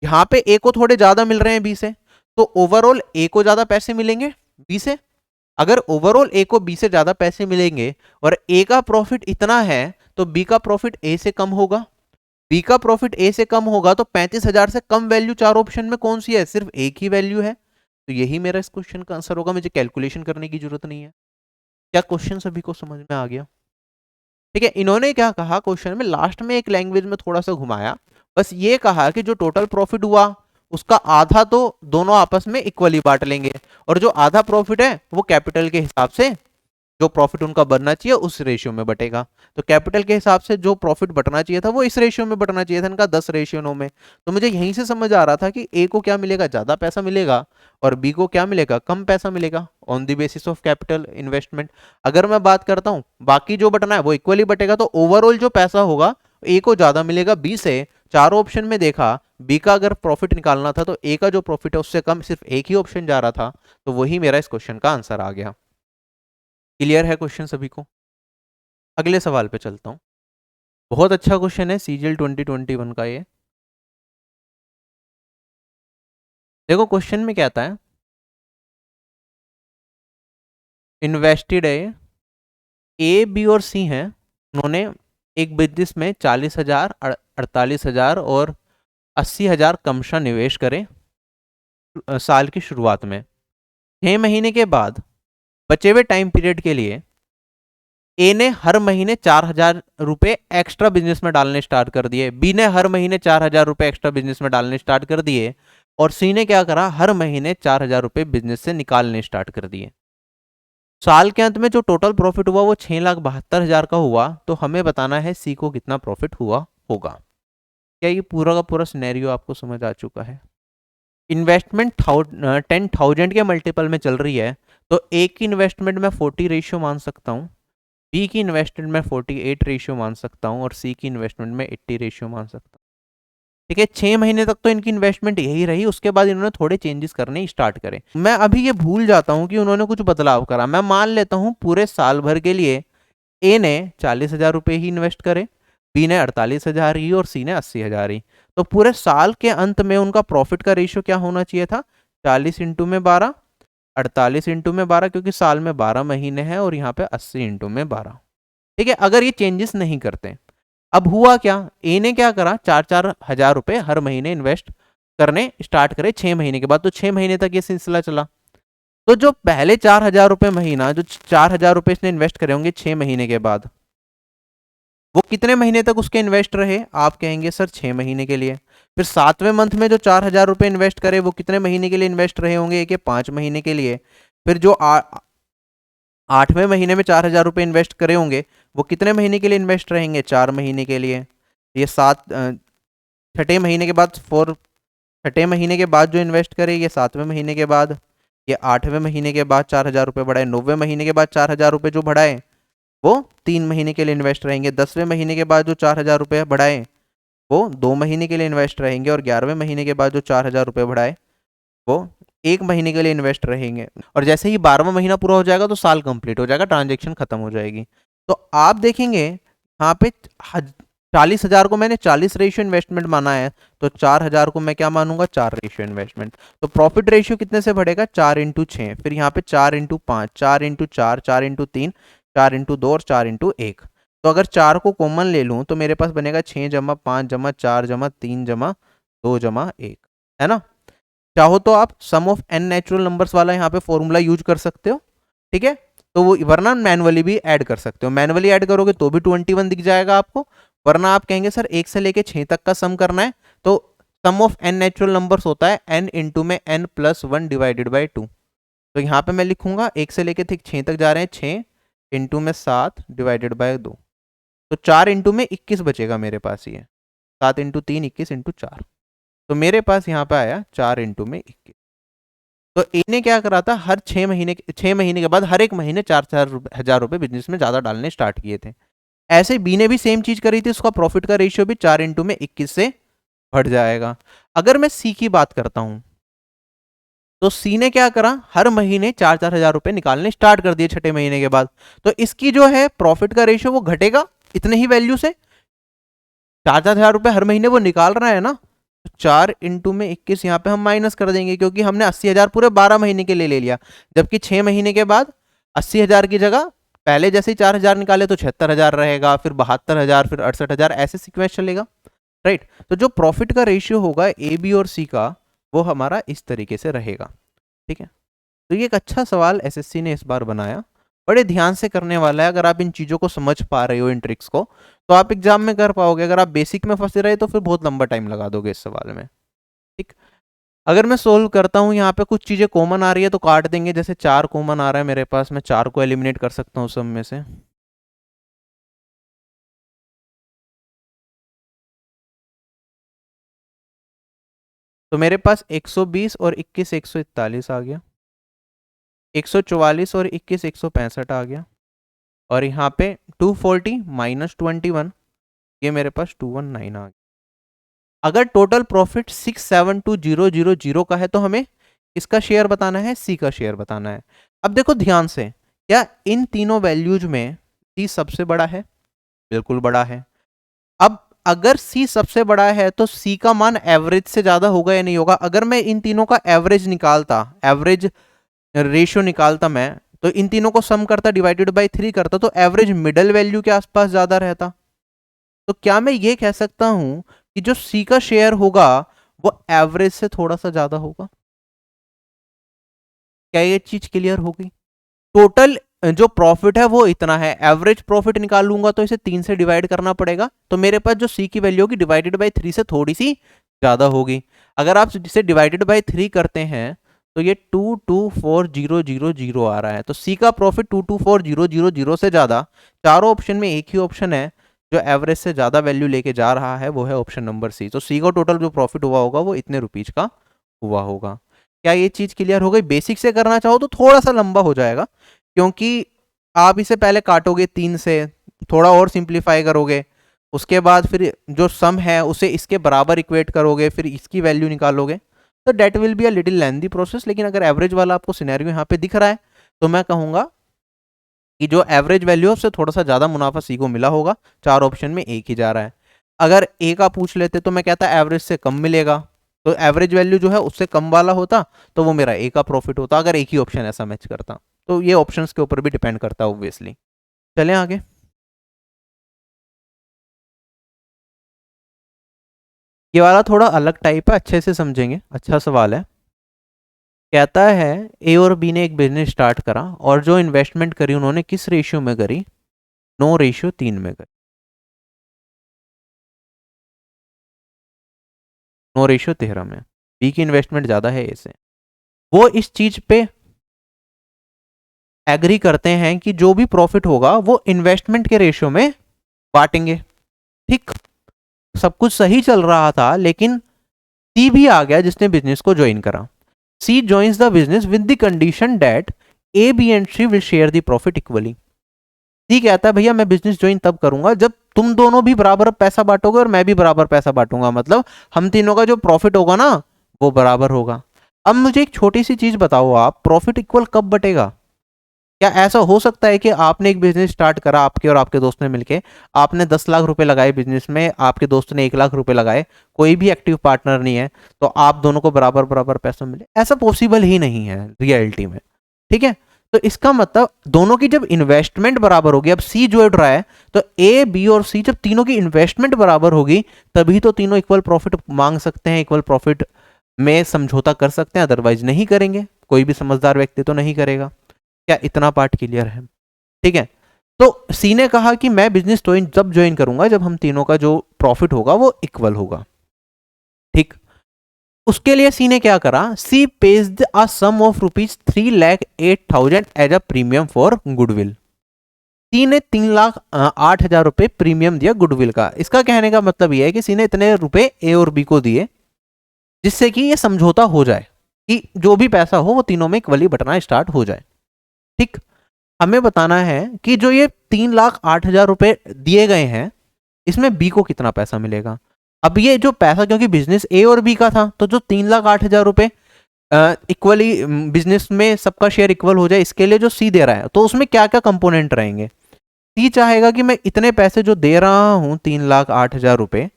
यहाँ पे ए को थोड़े ज्यादा मिल रहे हैं बी से, तो ओवरऑल ए को ज्यादा पैसे मिलेंगे बी से। अगर ओवरऑल ए को बी से ज्यादा पैसे मिलेंगे और ए का प्रॉफिट इतना है तो बी का प्रॉफिट ए से कम होगा, बी का प्रॉफिट ए से कम होगा तो 35,000 से कम वैल्यू चार ऑप्शन में कौन सी है, सिर्फ एक ही वैल्यू है। तो यही मेरा इस क्वेश्चन का आंसर होगा, मुझे कैलकुलेशन करने की जरूरत नहीं है। क्या क्वेश्चन सभी को समझ में आ गया? ठीक है, इन्होंने क्या कहा क्वेश्चन में, लास्ट में एक लैंग्वेज में थोड़ा सा घुमाया, बस ये कहा कि जो टोटल प्रॉफिट हुआ उसका आधा तो दोनों आपस में इक्वली बांट लेंगे, और जो आधा प्रॉफिट है वो कैपिटल के हिसाब से जो प्रॉफिट उनका बनना चाहिए उस रेशियो में बटेगा। तो कैपिटल के हिसाब से जो प्रॉफिट बटना चाहिए था वो इस रेशियो में बटना चाहिए था, इनका 10:9 में। तो मुझे यहीं से समझ आ रहा था कि ए को क्या मिलेगा, ज्यादा पैसा मिलेगा, और बी को क्या मिलेगा, कम पैसा मिलेगा, on the basis of capital investment. अगर मैं बात करता हूं बाकी जो बटना है वो इक्वली बटेगा, तो ओवरऑल जो पैसा होगा ए को ज्यादा मिलेगा बी से। चारों ऑप्शन में देखा, बी का अगर प्रॉफिट निकालना था तो ए का जो प्रॉफिट है उससे कम सिर्फ एक ही ऑप्शन जा रहा था, तो वही मेरा इस क्वेश्चन का आंसर आ गया। क्लियर है क्वेश्चन सभी को? अगले सवाल पे चलता हूं। बहुत अच्छा क्वेश्चन है सीजीएल 2021 का ये। देखो क्वेश्चन में क्या आता है, इन्वेस्टेड है, ए बी और सी हैं, उन्होंने एक बिजनेस में 40,000, 48,000 और 80,000 क्रमशः निवेश करे साल की शुरुआत में। 6 महीने के बाद बचे हुए टाइम पीरियड के लिए ए ने हर महीने 4,000 रुपए एक्स्ट्रा बिजनेस में डालने स्टार्ट कर दिए, बी ने हर महीने 4,000 रुपए एक्स्ट्रा बिजनेस में डालने स्टार्ट कर दिए, और सी ने क्या करा, हर महीने 4,000 रुपए बिजनेस से निकालने स्टार्ट कर दिए। साल के अंत में जो टोटल प्रॉफिट हुआ वो 6,72,000 का हुआ, तो हमें बताना है सी को कितना प्रॉफिट हुआ होगा। क्या ये पूरा का पूरा सिनेरियो आपको समझ आ चुका है? इन्वेस्टमेंट 10,000 के मल्टीपल में चल रही है, तो ए की इन्वेस्टमेंट में 40 रेशियो मान सकता हूँ, बी की इन्वेस्टमेंट में 48 रेशियो मान सकता हूँ, और सी की इन्वेस्टमेंट में 80 रेशियो मान सकता हूँ। ठीक है, 6 महीने तक तो इनकी इन्वेस्टमेंट यही रही, उसके बाद इन्होंने थोड़े चेंजेस करने स्टार्ट करे। मैं अभी ये भूल जाता हूँ कि उन्होंने कुछ बदलाव करा, मैं मान लेता हूँ पूरे साल भर के लिए ए ने 40,000 रुपये ही इन्वेस्ट करे, बी ने 48,000 ही, और सी ने 80,000 ही। तो पूरे साल के अंत में उनका प्रॉफिट का रेशियो क्या होना चाहिए था, 40 इंटू में 12, 48 इंटू में 12, क्योंकि साल में 12 महीने हैं, और यहाँ पे 80 इंटू में 12। ठीक है, अगर ये चेंजेस नहीं करते। अब हुआ क्या, ए ने क्या करा, 4,000 रुपए हर महीने इन्वेस्ट करने स्टार्ट करे 6 महीने के बाद, तो 6 महीने तक ये सिलसिला चला। तो जो पहले 4,000 रुपए महीना, जो 4,000 रुपए इसने इन्वेस्ट करे होंगे 6 महीने के बाद, वो कितने महीने तक उसके इन्वेस्ट रहे, आप कहेंगे सर 6 महीने के लिए। फिर 7वें मंथ में जो 4,000 रुपए इन्वेस्ट करे वो कितने महीने के लिए इन्वेस्ट रहे होंगे, एक 5 महीने के लिए। फिर जो 8वें महीने में 4,000 रुपये इन्वेस्ट करे होंगे वो कितने महीने के लिए इन्वेस्ट रहेंगे, 4 महीने के लिए। ये छठे महीने के बाद छठे महीने के बाद जो इन्वेस्ट करे ये 7वें महीने के बाद, ये 8वें महीने के बाद 4,000 रुपये बढ़ाए, 9वें महीने के बाद 4,000 रुपये जो बढ़ाए वो 3 महीने के लिए इन्वेस्ट रहेंगे, 10वें महीने के बाद जो 4,000 रुपये बढ़ाए वो 2 महीने के लिए इन्वेस्ट रहेंगे, और 11वें महीने के बाद जो 4,000 रुपये बढ़ाए वो 1 महीने के लिए इन्वेस्ट रहेंगे। और जैसे ही 12वां महीना पूरा हो जाएगा तो साल कंप्लीट हो जाएगा, ट्रांजेक्शन खत्म हो जाएगी। तो आप देखेंगे यहाँ पे 40,000 को मैंने 40 रेशियो इन्वेस्टमेंट माना है, तो 4,000 को मैं क्या मानूंगा, 4 रेशियो इन्वेस्टमेंट। तो प्रॉफिट रेशियो कितने से बढ़ेगा, 4 इंटू 6, फिर यहाँ पे 4 इंटू 5, 4 इंटू 4, 4 इंटू 3, 4 इंटू 2 और 4 इंटू 1। तो अगर 4 को कॉमन ले लूँ तो मेरे पास बनेगा 6 जमा 5 जमा 4 जमा 3 जमा 2 जमा 1, है ना। चाहो तो आप सम ऑफ एन नेचुरल नंबर्स वाला यहाँ पे फॉर्मूला यूज कर सकते हो, ठीक है। तो वो वरना मैनुअली भी ऐड कर सकते हो, मैनुअली ऐड करोगे तो भी 21 दिख जाएगा आपको, वरना आप कहेंगे सर 1 से लेके 6 तक का सम करना है, तो सम ऑफ एन नेचुरल नंबर्स होता है n इंटू में n प्लस 1 डिवाइडेड बाई 2। तो यहाँ पे मैं लिखूंगा 1 से लेके 6 तक जा रहे हैं, 6 इंटू में 7 डिवाइडेड बाई 2, तो 4 इंटू में 21 बचेगा मेरे पास, ये 7 इंटू 3 21 इंटू 4, तो मेरे पास यहाँ पे आया 4 इंटू में 21। तो ए ने क्या करा था, हर 6 महीने के बाद हर एक महीने 4,000 रुपए बिजनेस में ज्यादा डालने स्टार्ट किए थे। ऐसे बी ने भी सेम चीज करी थी, उसका प्रॉफिट का रेशियो भी 4 इंटू में 21 से बढ़ जाएगा। अगर मैं सी की बात करता हूं तो सी ने क्या करा, हर महीने 4,000 रुपए निकालने स्टार्ट कर दिए छठे महीने के बाद, तो इसकी जो है प्रॉफिट का रेशियो वो घटेगा इतने ही वैल्यू से 4,000 रुपये हर महीने वो निकाल रहा है ना, तो 4 इंटू में 21 यहाँ पे हम माइनस कर देंगे, क्योंकि हमने 80,000 पूरे 12 महीने के लिए ले लिया, जबकि 6 महीने के बाद 80,000 की जगह पहले जैसे ही 4,000 निकाले तो 76,000 रहेगा, फिर 72,000, फिर 68,000, ऐसे सीक्वेंस चलेगा, राइट। तो जो प्रॉफिट का रेशियो होगा ए बी और सी का, वो हमारा इस तरीके से रहेगा, ठीक है। तो ये एक अच्छा सवाल एसएससी ने इस बार बनाया, बड़े ध्यान से करने वाला है। अगर आप इन चीज़ों को समझ पा रहे हो, इन ट्रिक्स को, तो आप एग्जाम में कर पाओगे। अगर आप बेसिक में फंसे रहे तो फिर बहुत लंबा टाइम लगा दोगे इस सवाल में, ठीक। अगर मैं सोल्व करता हूँ, यहाँ पे कुछ चीज़ें कॉमन आ रही है तो काट देंगे, जैसे 4 कॉमन आ रहा है मेरे पास, मैं 4 को एलिमिनेट कर सकता हूँ सब में से। तो मेरे पास 120 और 21 141 आ गया, 144 और 21 165 आ गया, और यहाँ पे 240 माइनस 21, ये मेरे पास 219 आ गया। अगर टोटल प्रॉफिट 672,000 का है तो हमें इसका शेयर बताना है, सी का शेयर बताना है। अब देखो ध्यान से, क्या इन तीनों वैल्यूज में सी सबसे बड़ा है? बिल्कुल बड़ा है। अब अगर सी सबसे बड़ा है तो सी का मान एवरेज से ज्यादा होगा या नहीं होगा? अगर मैं इन तीनों का एवरेज निकालता, एवरेज रेशियो निकालता मैं, तो इन तीनों को सम करता, डिवाइडेड बाय 3 करता, तो एवरेज मिडल वैल्यू के आसपास ज्यादा रहता। तो क्या मैं ये कह सकता हूं कि जो सी का शेयर होगा वो एवरेज से थोड़ा सा ज्यादा होगा? क्या ये चीज क्लियर हो गई? टोटल जो प्रॉफिट है वो इतना है, एवरेज प्रॉफिट निकाल लूंगा तो इसे 3 से डिवाइड करना पड़ेगा, तो मेरे पास जो सी की वैल्यू होगी डिवाइडेड बाय 3 से थोड़ी सी ज्यादा होगी। अगर आप इसे डिवाइडेड बाय 3 करते हैं तो ये 224000 आ रहा है, तो सी का प्रॉफिट 224000 से ज्यादा। चारों ऑप्शन में एक ही ऑप्शन है जो एवरेज से ज्यादा वैल्यू लेके जा रहा है, वो है ऑप्शन नंबर सी। तो सी का टोटल जो प्रॉफिट हुआ होगा वो इतने रुपीज का हुआ होगा। क्या ये चीज क्लियर हो गई? बेसिक से करना चाहो तो थोड़ा सा लंबा हो जाएगा, क्योंकि आप इसे पहले काटोगे 3 से, थोड़ा और सिंप्लीफाई करोगे, उसके बाद फिर जो सम है उसे इसके बराबर इक्वेट करोगे, फिर इसकी वैल्यू निकालोगे, तो that will be a little lengthy process. लेकिन अगर एवरेज वाला आपको सिनेरियो यहाँ पे दिख रहा है तो मैं कहूँगा कि जो एवरेज वैल्यू है उससे थोड़ा सा ज़्यादा मुनाफा सी को मिला होगा। 4 ऑप्शन में एक ही जा रहा है। अगर ए का पूछ लेते तो मैं कहता एवरेज से कम मिलेगा, तो एवरेज वैल्यू जो है उससे कम वाला होता तो वो मेरा ए का प्रॉफिट होता, अगर एक ही ऑप्शन ऐसा मैच करता। तो ये ऑप्शंस के ऊपर भी डिपेंड करता है ऑब्वियसली। चलें आगे। ये वाला थोड़ा अलग टाइप है, अच्छे से समझेंगे, अच्छा सवाल है। कहता है ए और बी ने एक बिजनेस स्टार्ट करा और जो इन्वेस्टमेंट करी उन्होंने किस रेशियो में करी? 9:3 में करी। 9:13 में। बी की इन्वेस्टमेंट ज्यादा है ए से। वो इस चीज पे एग्री करते हैं कि जो भी प्रॉफिट होगा वो इन्वेस्टमेंट के रेशियो में बांटेंगे, ठीक। सब कुछ सही चल रहा था, लेकिन सी भी आ गया जिसने बिजनेस को ज्वाइन करा। C joins the business with the condition that A B and C will share the profit equally. C कहता है भैया मैं बिजनेस ज्वाइन तब करूंगा जब तुम दोनों भी बराबर पैसा बांटोगे और मैं भी बराबर पैसा बांटूंगा, मतलब हम तीनों का जो प्रॉफिट होगा ना वो बराबर होगा। अब मुझे एक छोटी सी चीज बताओ, आप प्रॉफिट इक्वल कब बटेगा? क्या ऐसा हो सकता है कि आपने एक बिजनेस स्टार्ट करा, आपके और आपके दोस्त ने मिलके, आपने 10 लाख रुपए लगाए बिजनेस में, आपके दोस्त ने 1 लाख रुपए लगाए, कोई भी एक्टिव पार्टनर नहीं है, तो आप दोनों को बराबर बराबर पैसा मिले? ऐसा पॉसिबल ही नहीं है रियलिटी में, ठीक है। तो इसका मतलब दोनों की जब इन्वेस्टमेंट बराबर होगी, अब सी जोड़ रहा है, तो ए बी और सी जब तीनों की इन्वेस्टमेंट बराबर होगी तभी तो तीनों इक्वल प्रॉफिट मांग सकते हैं, इक्वल प्रॉफिट में समझौता कर सकते हैं, अदरवाइज नहीं करेंगे। कोई भी समझदार व्यक्ति तो नहीं करेगा। क्या इतना पार्ट क्लियर है? ठीक है। तो सी ने कहा कि मैं बिजनेस जब ज्वाइन करूंगा जब हम तीनों का जो प्रॉफिट होगा वो इक्वल होगा, ठीक। उसके लिए सी ने क्या करा? C pays a sum of ₹3,08,000 as a premium for goodwill. C ने 3,08,000 रुपए प्रीमियम दिया गुडविल का। इसका कहने का मतलब यह है कि सी ने इतने रुपए ए और बी को दिए जिससे कि ये समझौता हो जाए कि जो भी पैसा हो वो तीनों में इक्वली बटना स्टार्ट हो जाए, ठीक। हमें बताना है कि जो ये 3,08,000 रुपए दिए गए हैं इसमें बी को कितना पैसा मिलेगा। अब ये जो पैसा, क्योंकि बिजनेस ए और बी का था, तो जो 3,08,000 रुपए इक्वली बिजनेस में सबका शेयर इक्वल हो जाए इसके लिए जो सी दे रहा है, तो उसमें क्या क्या कंपोनेंट रहेंगे? सी चाहेगा कि मैं इतने पैसे जो दे रहा हूं 3,08,000 रुपए,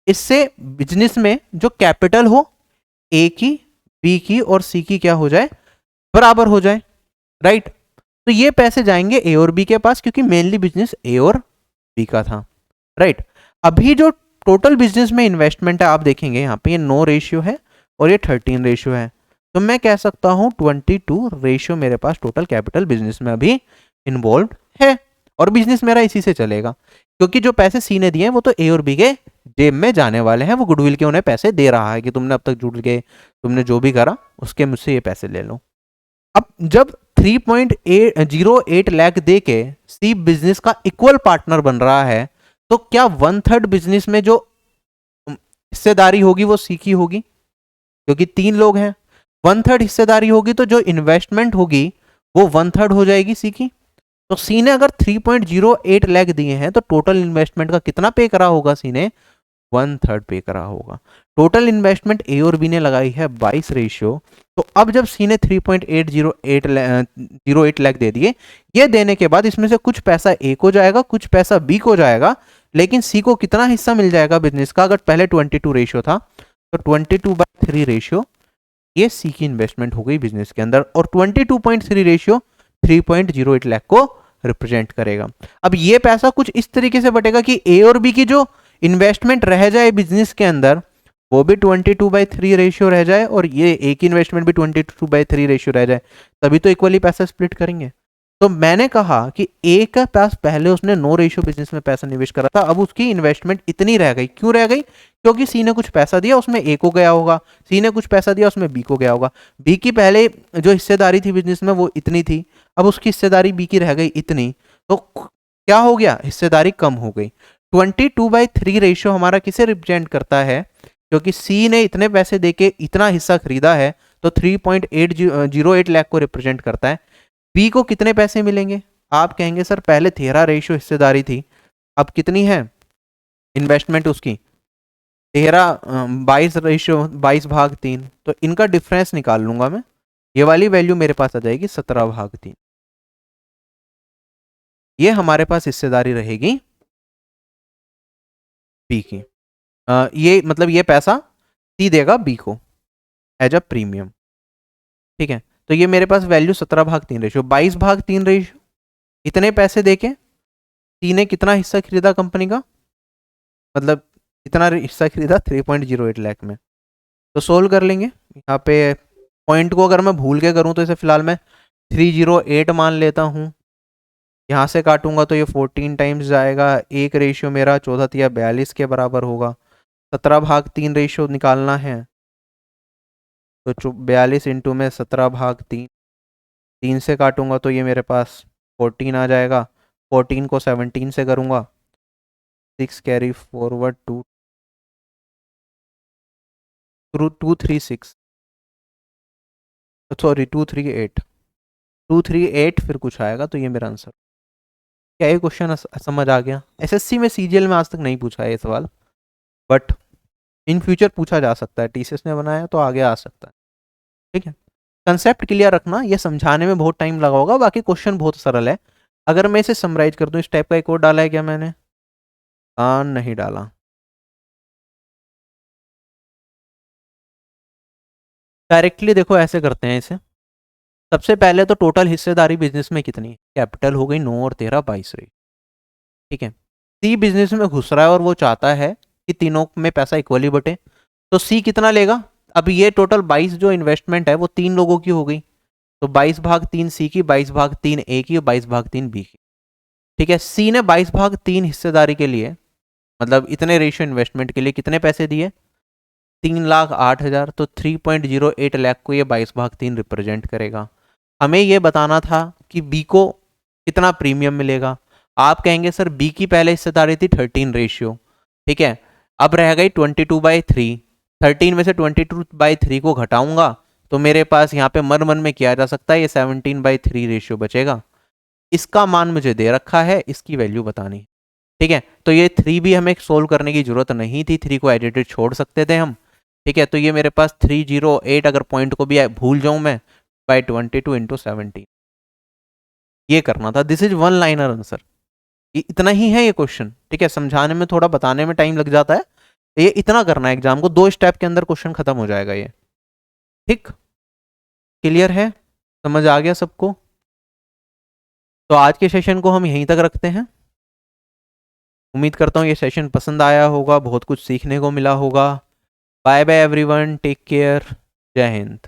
इससे बिजनेस में जो कैपिटल हो ए की, बी की और सी की क्या हो जाए, बराबर हो जाए, राइट। तो ये पैसे जाएंगे ए और बी के पास, क्योंकि मेनली बिजनेस ए और बी का था, राइट। अभी जो टोटल बिजनेस में इन्वेस्टमेंट है आप देखेंगे यहाँ पे ये 9 रेशियो है और ये 13 रेशियो है, तो मैं कह सकता हूँ 22 रेशियो मेरे पास टोटल कैपिटल बिजनेस में अभी इन्वॉल्व है, और बिजनेस मेरा इसी से चलेगा, क्योंकि जो पैसे सी ने दिए हैं वो तो ए और बी के जेब में जाने वाले हैं, वो गुडविल के उन्हें पैसे दे रहा है कि तुमने अब तक जुड़ के तुमने जो भी करा उसके मुझसे ये पैसे ले लो। अब जब 3.08 लाख दे के सी बिजनेस का इक्वल पार्टनर बन रहा है, तो क्या 1/3 बिजनेस में जो हिस्सेदारी होगी वो सी की होगी, क्योंकि 3 लोग हैं, 1/3 हिस्सेदारी होगी तो जो इन्वेस्टमेंट होगी वो 1/3 हो जाएगी सी की। तो सी ने अगर 3.08 लाख दिए हैं तो टोटल इन्वेस्टमेंट का कितना पे करा होगा, सी ने 1/3 पे करा होगा। टोटल इन्वेस्टमेंट ए और बी ने लगाई है 22 रेशियो, तो अब जब सी ने 3.808 लाख दे दिए, ये देने के बाद इसमें से कुछ पैसा ए को जाएगा, कुछ पैसा बी को जाएगा, लेकिन सी को कितना हिस्सा मिल जाएगा बिजनेस का, अगर पहले 22 रेशियो था तो 22/3 रेशियो ये सी की इन्वेस्टमेंट हो गई बिजनेस के अंदर, और 22.3 रेशियो 3.08 लाख को रिप्रेजेंट करेगा। अब ये पैसा कुछ इस तरीके से बटेगा कि ए और बी की जो इन्वेस्टमेंट रह जाए बिजनेस के अंदर वो भी 22/3 रेशियो रह जाए, और ये ए की इन्वेस्टमेंट भी 22/3 रेशियो रह जाए, तभी तो इक्वली पैसा स्प्लिट करेंगे। तो मैंने कहा कि ए का पास पहले उसने 9 रेशियो बिजनेस में पैसा निवेश करा था, अब उसकी इन्वेस्टमेंट इतनी रह गई, क्यों रह गई, क्योंकि सी ने कुछ पैसा दिया उसमें ए को गया होगा, सी ने कुछ पैसा दिया उसमें बी को गया होगा, बी की पहले जो हिस्सेदारी थी बिजनेस में वो इतनी थी, अब उसकी हिस्सेदारी बी की रह गई इतनी, तो क्या हो गया, हिस्सेदारी कम हो गई। 22/3 रेशियो हमारा किसे रिप्रेजेंट करता है, क्योंकि सी ने इतने पैसे देके इतना हिस्सा खरीदा है तो 3.808 लाख को रिप्रेजेंट करता है। बी को कितने पैसे मिलेंगे, आप कहेंगे सर पहले 13 रेशियो हिस्सेदारी थी, अब कितनी है इन्वेस्टमेंट उसकी, 22 रेशियो 22/3, तो इनका डिफरेंस निकाल लूंगा मैं, ये वाली वैल्यू मेरे पास आ जाएगी 17/3, ये हमारे पास हिस्सेदारी रहेगी बी की। ये मतलब ये पैसा सी देगा बी को एज अ प्रीमियम, ठीक है। तो ये मेरे पास वैल्यू 17/3 रेशियो, 22/3 रेशियो, इतने पैसे देके सी ने कितना हिस्सा खरीदा कंपनी का, मतलब इतना हिस्सा खरीदा 3.08 लाख में। तो सोल्व कर लेंगे, यहाँ पे पॉइंट को अगर मैं भूल के करूँ तो इसे फिलहाल मैं 308 मान लेता हूँ, यहाँ से काटूंगा तो ये 14 टाइम्स जाएगा, एक रेशियो मेरा 14 या 42 के बराबर होगा, 17/3 रेशियो निकालना है, तो 42 इंटू में 17/3, 3 से काटूंगा तो ये मेरे पास 14 आ जाएगा, 14 को 17 से करूंगा, 6 कैरी फॉरवर्ड 236, सॉरी 238 फिर कुछ आएगा, तो ये मेरा आंसर। क्या ये क्वेश्चन समझ आ गया? एसएससी में सीजीएल में आज तक नहीं पूछा है ये सवाल, बट इन फ्यूचर पूछा जा सकता है, टीसीएस ने बनाया तो आगे आ सकता है, ठीक है। कंसेप्ट क्लियर रखना, ये समझाने में बहुत टाइम लगा होगा, बाकी क्वेश्चन बहुत सरल है। अगर मैं इसे समराइज कर दूं, इस टाइप का एक और डाला है क्या मैंने? नहीं डाला। डायरेक्टली देखो ऐसे करते हैं इसे, सबसे पहले तो टोटल हिस्सेदारी बिजनेस में कितनी है, कैपिटल हो गई 9 और 13 22 रही, ठीक है। सी बिजनेस में घुस रहा है और वो चाहता है कि तीनों में पैसा इक्वली बटे, तो सी कितना लेगा, अब ये टोटल 22 जो इन्वेस्टमेंट है वो 3 लोगों की हो गई, तो 22/3 सी की, 22/3 ए की और 22/3 बी की, ठीक है। सी ने 22/3 हिस्सेदारी के लिए, मतलब इतने रेशियो इन्वेस्टमेंट के लिए कितने पैसे दिए, 3,08,000, तो 3.08 लाख को ये 22/3 रिप्रेजेंट करेगा। हमें ये बताना था कि बी को कितना प्रीमियम मिलेगा। आप कहेंगे सर बी की पहले हिस्सेदारी थी 13 रेशियो, ठीक है, अब रह गई 22/3, 13 में से 22/3 को घटाऊंगा तो मेरे पास यहाँ पे मन मन में किया जा सकता है, ये 17/3 रेशियो बचेगा, इसका मान मुझे दे रखा है, इसकी वैल्यू बतानी, ठीक है। तो ये 3 भी हमें सोल्व करने की जरूरत नहीं थी, 3 को एडिटेड छोड़ सकते थे हम, ठीक है। तो ये मेरे पास 308, अगर पॉइंट को भी भूल जाऊं मैं, बाई 22 इंटू 17, ये करना था। This is one liner answer, इतना ही है ये क्वेश्चन, ठीक है। समझाने में थोड़ा, बताने में टाइम लग जाता है, ये इतना करना है एग्जाम को, 2 स्टेप के अंदर क्वेश्चन खत्म हो जाएगा ये, ठीक। क्लियर है, समझ आ गया सबको? तो आज के सेशन को हम यहीं तक रखते हैं। उम्मीद करता हूँ ये सेशन पसंद आया होगा, बहुत कुछ सीखने को मिला होगा। Bye bye everyone, take care, जय हिंद।